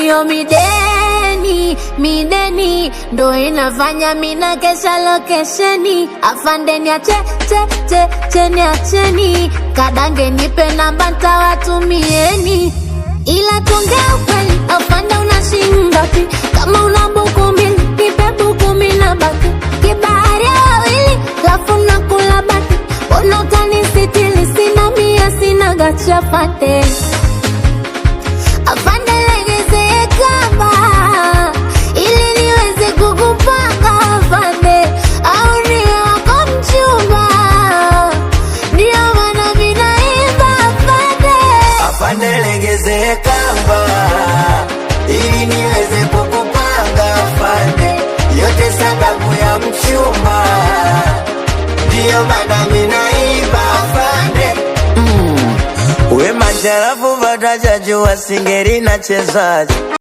hiyo mideni ndo inafanya mina kesha lokesheni. Afande niacheni kadange nipe namba ntawatumieni. Ila tuongea ukweli, afande unashinda pi? Kama una buku mbili nipe buku mina baki. Kibahari ya wawili lafu nakula baki. Mbona utanisitili sina mia sina gacha fate. Afande legeze kamba ili niweze kukupanga afande. Au niwe wako mchumba ndio maana minaimba afande. Afande legeze kamba ili niweze kukupanga afande. Yote sababu ya mchumba ndio maana minaimba afande. We majarafu vataja jua singeri na chezaji.